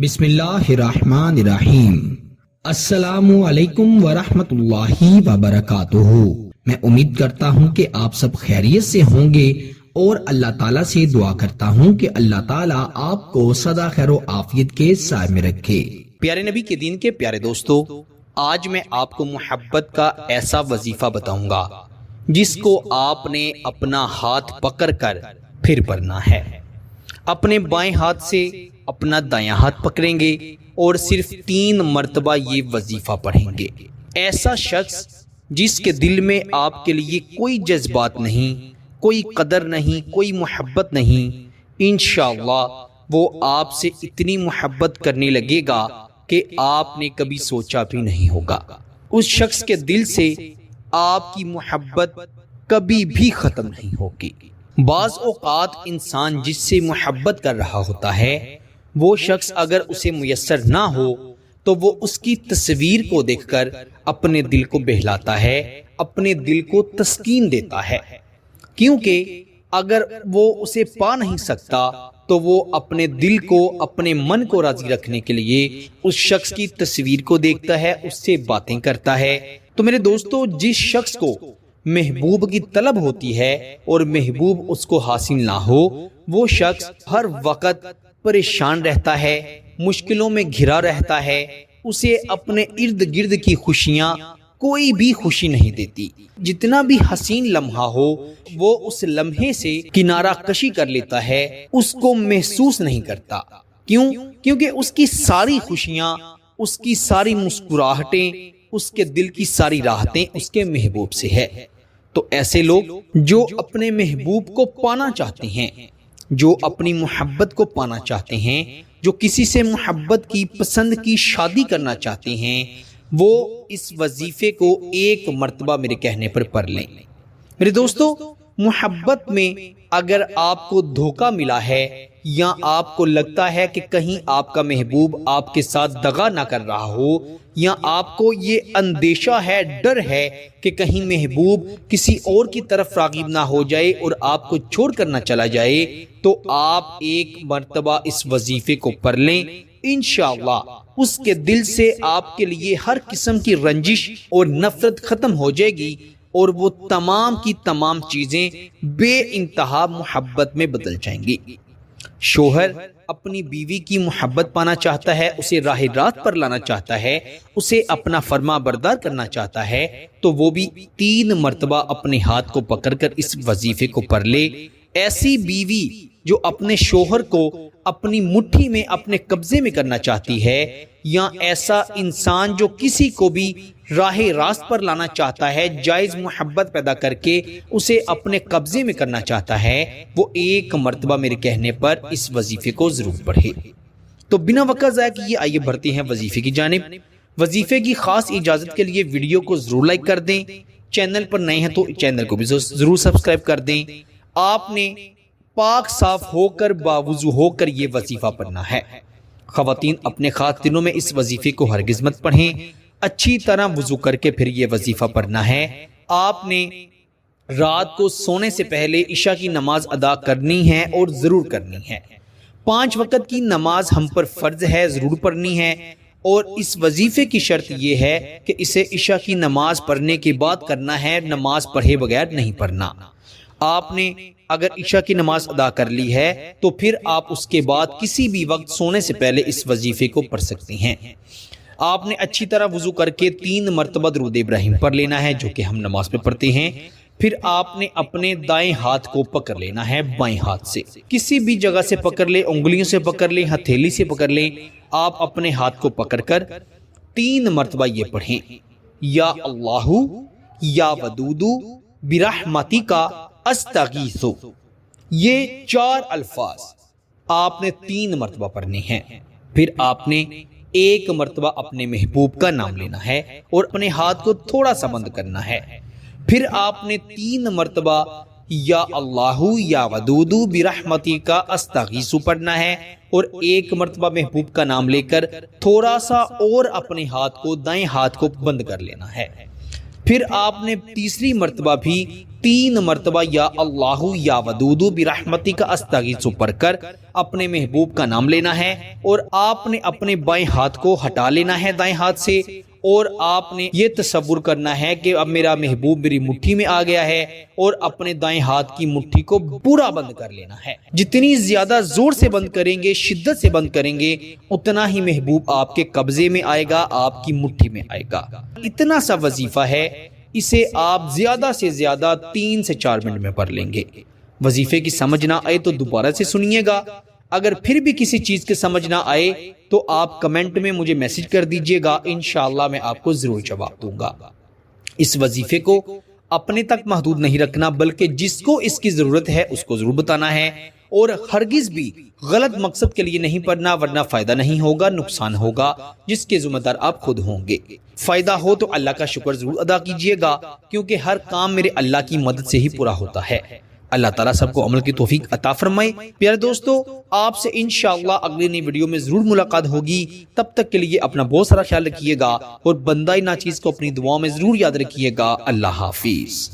بسم اللہ الرحمن الرحیم۔ السلام علیکم ورحمۃ اللہ وبرکاتہ۔ میں امید کرتا ہوں کہ آپ سب خیریت سے ہوں گے اور اللہ تعالیٰ سے دعا کرتا ہوں کہ اللہ تعالیٰ آپ کو سدا خیر و عافیت کے سائے میں رکھے۔ پیارے نبی کے دین کے پیارے دوستو، آج میں آپ کو محبت کا ایسا وظیفہ بتاؤں گا جس کو آپ نے اپنا ہاتھ پکڑ کر پھر پڑھنا ہے۔ اپنے بائیں ہاتھ سے اپنا دایاں ہاتھ پکڑیں گے اور صرف 3 مرتبہ یہ وظیفہ پڑھیں گے۔ ایسا شخص جس کے دل میں آپ کے لیے کوئی جذبات نہیں، کوئی قدر نہیں، کوئی محبت نہیں، انشاءاللہ وہ آپ سے اتنی محبت کرنے لگے گا کہ آپ نے کبھی سوچا بھی نہیں ہوگا۔ اس شخص کے دل سے آپ کی محبت کبھی بھی ختم نہیں ہوگی۔ بعض اوقات انسان جس سے محبت کر رہا ہوتا ہے وہ شخص اگر اسے میسر نہ ہو تو وہ اس کی تصویر کو دیکھ کر اپنے دل کو بہلاتا ہے، اپنے دل کو تسکین دیتا ہے، کیونکہ اگر وہ اسے پا نہیں سکتا تو وہ اپنے دل کو، اپنے من کو راضی رکھنے کے لیے اس شخص کی تصویر کو دیکھتا ہے، اس سے باتیں کرتا ہے۔ تو میرے دوستو، جس شخص کو محبوب کی طلب ہوتی ہے اور محبوب اس کو حاصل نہ ہو، وہ شخص ہر وقت پریشان رہتا ہے، مشکلوں میں گھرا رہتا ہے، اسے اپنے ارد گرد کی خوشیاں کوئی بھی خوشی نہیں دیتی۔ جتنا بھی حسین لمحہ ہو وہ اس لمحے سے کنارہ کشی کر لیتا ہے، اس کو محسوس نہیں کرتا۔ کیونکہ اس کی ساری خوشیاں، اس کی ساری مسکراہٹیں، اس کے دل کی ساری راحتیں اس کے محبوب سے ہے۔ تو ایسے لوگ جو اپنے محبوب کو پانا چاہتے ہیں، جو اپنی محبت کو پانا چاہتے ہیں، جو کسی سے محبت کی، پسند کی شادی کرنا چاہتے ہیں، وہ اس وظیفے کو 1 مرتبہ میرے کہنے پر پڑھ لیں۔ میرے دوستو، محبت میں اگر آپ کو دھوکہ ملا ہے یا آپ کو لگتا ہے کہ کہیں آپ کا محبوب آپ کے ساتھ دغا نہ کر رہا ہو، یا آپ کو یہ اندیشہ ہے، ڈر ہے کہ کہیں محبوب کسی اور کی طرف راغب نہ ہو جائے اور آپ کو چھوڑ کر نہ چلا جائے، تو آپ 1 مرتبہ اس وظیفے کو پڑھ لیں۔ انشاءاللہ اس کے دل سے آپ کے لیے ہر قسم کی رنجش اور نفرت ختم ہو جائے گی اور وہ تمام کی تمام چیزیں بے انتہا محبت میں بدل جائیں گی۔ شوہر اپنی بیوی کی محبت پانا چاہتا ہے، اسے راہ راست پر لانا چاہتا ہے، اسے اپنا فرما بردار کرنا چاہتا ہے، تو وہ بھی 3 مرتبہ اپنے ہاتھ کو پکڑ کر اس وظیفے کو پڑھ لے۔ ایسی بیوی جو اپنے شوہر کو اپنی مٹھی میں، اپنے قبضے میں کرنا چاہتی ہے، یا ایسا انسان جو کسی کو بھی راہ راست پر لانا چاہتا ہے، جائز محبت پیدا کر کے اسے اپنے قبضے میں کرنا چاہتا ہے، وہ 1 مرتبہ میرے کہنے پر اس وظیفے کو ضرور پڑھے۔ تو بنا وقت ضائع کیے آئیے بڑھتے ہیں وظیفے کی جانب۔ وظیفے کی خاص اجازت کے لیے ویڈیو کو ضرور لائک کر دیں، چینل پر نئے ہیں تو چینل کو بھی ضرور سبسکرائب کر دیں۔ آپ نے پاک صاف ہو کر، باوضو ہو کر یہ وظیفہ پڑھنا ہے۔ خواتین اپنے خاص دنوں میں اس وظیفے کو ہرگز مت پڑھیں، اچھی طرح وضو کر کے پھر یہ وظیفہ پڑھنا ہے۔ آپ نے رات کو سونے سے پہلے عشاء کی نماز ادا کرنی ہے اور ضرور کرنی ہے۔ 5 وقت کی نماز ہم پر فرض ہے، ضرور پڑھنی ہے، اور اس وظیفے کی شرط یہ ہے کہ اسے عشاء کی نماز پڑھنے کے بعد کرنا ہے، نماز پڑھے بغیر نہیں پڑھنا۔ آپ نے اگر عشاء کی نماز ادا کر لی ہے تو پھر آپ اس کے بعد کسی بھی وقت سونے سے پہلے اس وظیفے کو پڑھ سکتے ہیں۔ آپ نے اچھی طرح وضو کر کے 3 مرتبہ درود ابراہیم پڑھ لینا ہے، جو کہ ہم نماز پہ پڑھتے ہیں۔ پھر آپ نے اپنے دائیں ہاتھ کو پکڑ لینا ہے بائیں ہاتھ سے، کسی بھی جگہ سے پکڑ لیں، انگلیوں سے پکڑ لیں، ہتھیلی سے پکڑ لیں۔ آپ اپنے ہاتھ کو پکڑ کر 3 مرتبہ یہ پڑھیں، یا اللہ یا ودود برحمتی کا استغیث۔ یہ 4 الفاظ آپ نے 3 مرتبہ پڑھنے ہیں۔ پھر آپ نے 1 مرتبہ اپنے محبوب کا نام لینا ہے اور اپنے ہاتھ کو تھوڑا سا بند کرنا ہے۔ پھر آپ نے 3 مرتبہ یا اللہ یا ودود برحمتی کا استغیث پڑھنا ہے اور 1 مرتبہ محبوب کا نام لے کر تھوڑا سا اور اپنے ہاتھ کو، دائیں ہاتھ کو بند کر لینا ہے۔ پھر آپ نے تیسری مرتبہ بھی 3 مرتبہ یا اللہ یا ودود برحمتک استغیث پڑھ کر اپنے محبوب کا نام لینا ہے، اور آپ نے اپنے بائیں ہاتھ کو ہٹا لینا ہے دائیں ہاتھ سے، اور آپ نے یہ تصور کرنا ہے کہ اب میرا محبوب میری مٹھی میں آ گیا ہے، اور اپنے دائیں ہاتھ کی مٹھی کو پورا بند کر لینا ہے۔ جتنی زیادہ زور سے بند کریں گے، شدت سے بند کریں گے، اتنا ہی محبوب آپ کے قبضے میں آئے گا، آپ کی مٹھی میں آئے گا۔ اتنا سا وظیفہ ہے، اسے آپ زیادہ سے زیادہ 3 سے 4 منٹ میں پڑھ لیں گے۔ وظیفے کی سمجھ نہ آئے تو دوبارہ سے سنیے گا، اگر پھر بھی کسی چیز کے سمجھ نہ آئے تو آپ کمنٹ میں مجھے میسج کر دیجئے گا، انشاءاللہ میں آپ کو ضرور جواب دوں گا۔ اس وظیفے کو اپنے تک محدود نہیں رکھنا، بلکہ جس کو اس کی ضرورت ہے اس کو ضرور بتانا ہے، اور ہرگز بھی غلط مقصد کے لیے نہیں پڑھنا، ورنہ فائدہ نہیں ہوگا، نقصان ہوگا، جس کے ذمہ دار آپ خود ہوں گے۔ فائدہ ہو تو اللہ کا شکر ضرور ادا کیجئے گا، کیونکہ ہر کام میرے اللہ کی مدد سے ہی پورا ہوتا ہے۔ اللہ تعالیٰ سب کو عمل کی توفیق عطا فرمائے۔ پیارے دوستو، آپ سے انشاءاللہ اگلی نئی ویڈیو میں ضرور ملاقات ہوگی۔ تب تک کے لیے اپنا بہت سارا خیال رکھیے گا، اور بندہ ناچیز کو اپنی دعاؤں میں ضرور یاد رکھیے گا۔ اللہ حافظ۔